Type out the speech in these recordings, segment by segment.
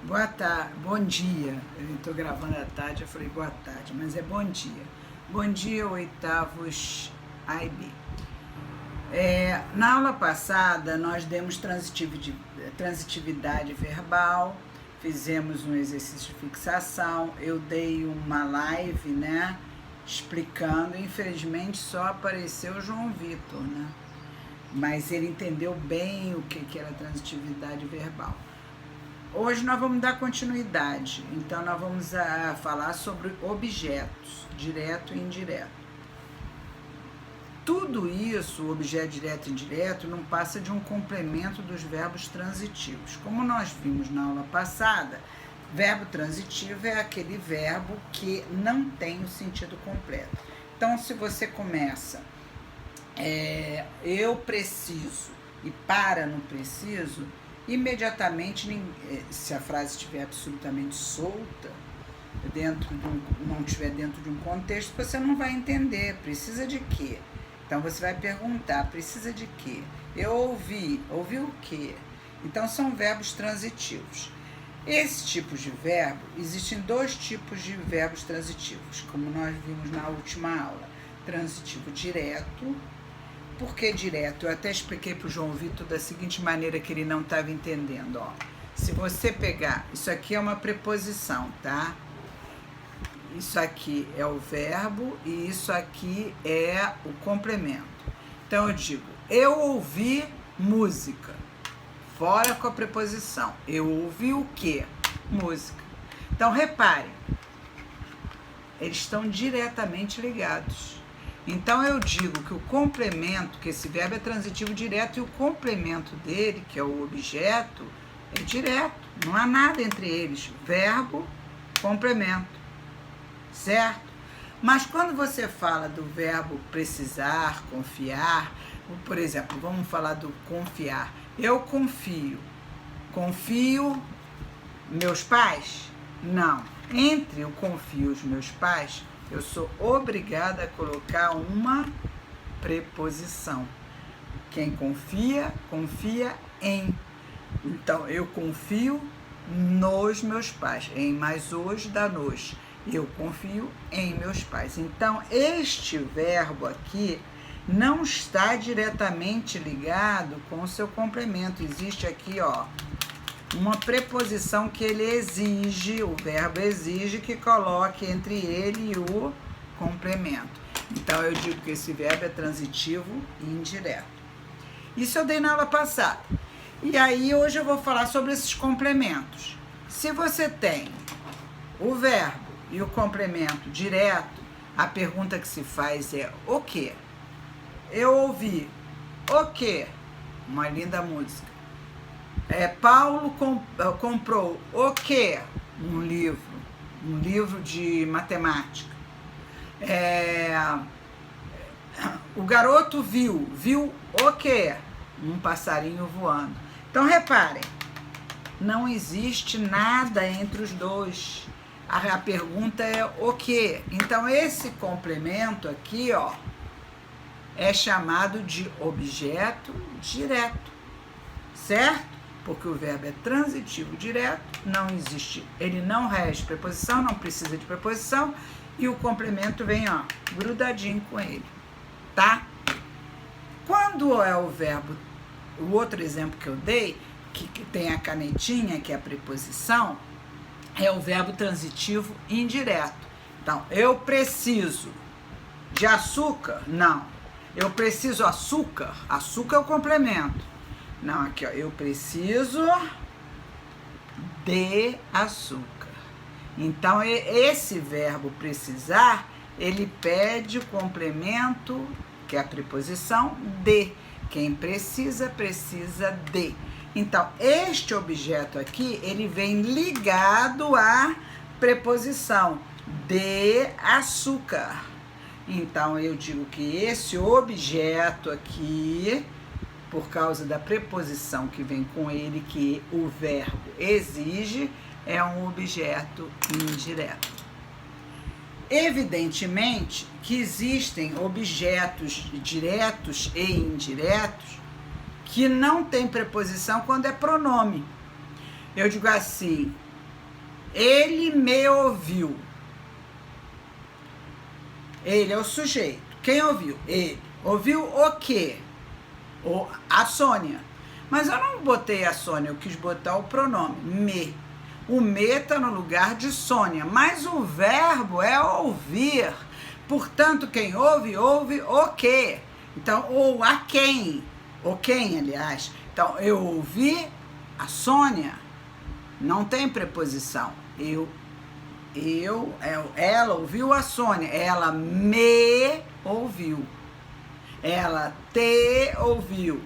Boa tarde, bom dia. Eu estou gravando à tarde, eu falei boa tarde, mas é bom dia. Bom dia, oitavos A e B. Na aula passada, nós demos transitividade verbal, fizemos um exercício de fixação, eu dei uma live, né, explicando. Infelizmente, só apareceu o João Vitor, né? Mas ele entendeu bem o que era transitividade verbal. Hoje nós vamos dar continuidade, então nós vamos falar sobre objetos, direto e indireto. Tudo isso, objeto direto e indireto, não passa de um complemento dos verbos transitivos. Como nós vimos na aula passada, verbo transitivo é aquele verbo que não tem o sentido completo. Então, se você começa, eu preciso, e para no preciso, imediatamente, se a frase estiver absolutamente solta, não estiver dentro de um contexto, você não vai entender. Precisa de quê? Então você vai perguntar, precisa de quê? Eu ouvi o quê? Então são verbos transitivos. Esse tipo de verbo, existem dois tipos de verbos transitivos, como nós vimos na última aula. Transitivo direto. Por que direto? Eu até expliquei para o João Vitor da seguinte maneira, que ele não estava entendendo. Se você pegar, isso aqui é uma preposição, tá? Isso aqui é o verbo e isso aqui é o complemento. Então eu digo, eu ouvi música. Fora com a preposição. Eu ouvi o quê? Música. Então reparem, eles estão diretamente ligados. Então eu digo que o complemento, que esse verbo é transitivo direto, e o complemento dele, que é o objeto, é direto. Não há nada entre eles. Verbo, complemento. Certo? Mas quando você fala do verbo precisar, confiar, por exemplo, vamos falar do confiar. Eu confio. Confio meus pais? Não. Entre o confio e os meus pais, eu sou obrigada a colocar uma preposição. Quem confia, confia em. Então, eu confio nos meus pais. Em mais hoje dá nos. Eu confio em meus pais. Então, este verbo aqui não está diretamente ligado com o seu complemento. Existe aqui, uma preposição que ele exige, o verbo exige que coloque entre ele e o complemento. Então, eu digo que esse verbo é transitivo e indireto. Isso eu dei na aula passada. E aí, hoje eu vou falar sobre esses complementos. Se você tem o verbo e o complemento direto, a pergunta que se faz é o quê? Eu ouvi o quê? Uma linda música. Paulo comprou o quê? Um livro de matemática. O garoto viu o quê? Um passarinho voando. Então reparem, não existe nada entre os dois. A pergunta é o quê? Então esse complemento aqui, é chamado de objeto direto, certo? Porque o verbo é transitivo direto, não existe, ele não rege preposição, não precisa de preposição, e o complemento vem, grudadinho com ele, tá? Quando é o verbo, o outro exemplo que eu dei, que tem a canetinha, que é a preposição, é o verbo transitivo indireto. Então, eu preciso de açúcar? Não. Eu preciso açúcar? Açúcar é o complemento. Não, aqui, eu preciso de açúcar. Então, esse verbo precisar, ele pede o complemento, que é a preposição, de. Quem precisa, precisa de. Então, este objeto aqui, ele vem ligado à preposição de açúcar. Então, eu digo que esse objeto aqui, por causa da preposição que vem com ele, que o verbo exige, é um objeto indireto. Evidentemente que existem objetos diretos e indiretos que não tem preposição quando é pronome. Eu digo assim, Ele me ouviu. Ele é o sujeito. Quem ouviu? Ele. Ouviu o quê? A Sônia. Mas eu não botei a Sônia, eu quis botar o pronome, me. O me está no lugar de Sônia, mas o verbo é ouvir. Portanto, quem ouve, ouve o quê? Então, ou a quem. O quem, aliás. Então, eu ouvi a Sônia. Não tem preposição. Ela ouviu a Sônia. Ela me ouviu. Ela te ouviu.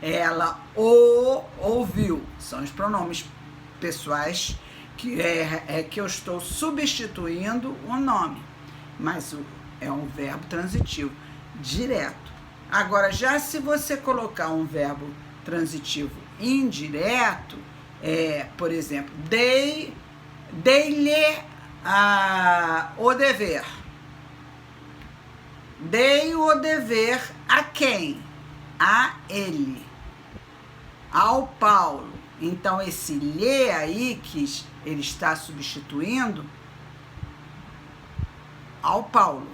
Ela o ouviu. São os pronomes pessoais que que eu estou substituindo o nome. Mas é um verbo transitivo direto. Agora, já se você colocar um verbo transitivo indireto, por exemplo, dei-lhe o dever. Dei o dever a quem? A ele. Ao Paulo. Então, esse lhe aí que ele está substituindo, ao Paulo.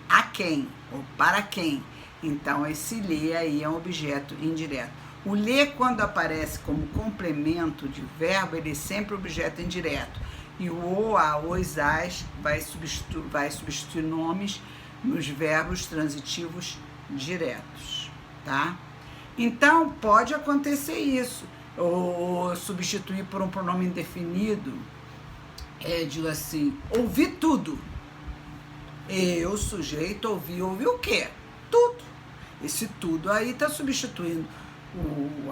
A quem? Ou para quem? Então, esse lhe aí é um objeto indireto. O lhe, quando aparece como complemento de verbo, ele é sempre objeto indireto. E o, a, os, as vai substituir nomes nos verbos transitivos diretos, tá? Então, pode acontecer isso. Ou substituir por um pronome indefinido. Digo assim, ouvi tudo. Eu, sujeito, ouvi o quê? Tudo. Esse tudo aí está substituindo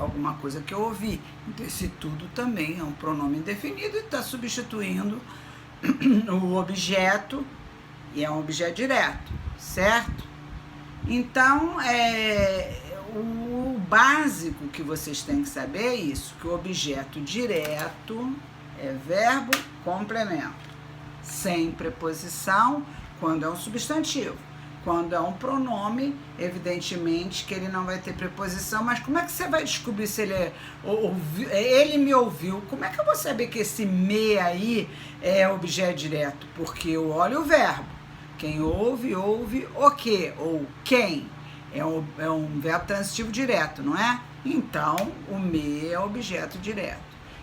alguma coisa que eu ouvi. Então, esse tudo também é um pronome indefinido e está substituindo o objeto, e é um objeto direto, certo? Então, o básico que vocês têm que saber é isso, que o objeto direto é verbo complemento, sem preposição, quando é um substantivo. Quando é um pronome, evidentemente que ele não vai ter preposição, mas como é que você vai descobrir se ele me ouviu? Como é que eu vou saber que esse me aí é objeto direto? Porque eu olho o verbo. Quem ouve, ouve o quê? Ou quem? É um verbo transitivo direto, não é? Então, o me é objeto direto.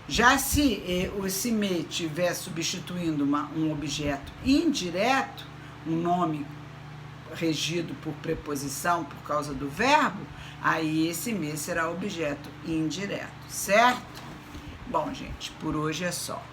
Já se esse me estiver substituindo um objeto indireto, um nome regido por preposição por causa do verbo, aí esse me será objeto indireto, certo? Bom, gente, por hoje é só.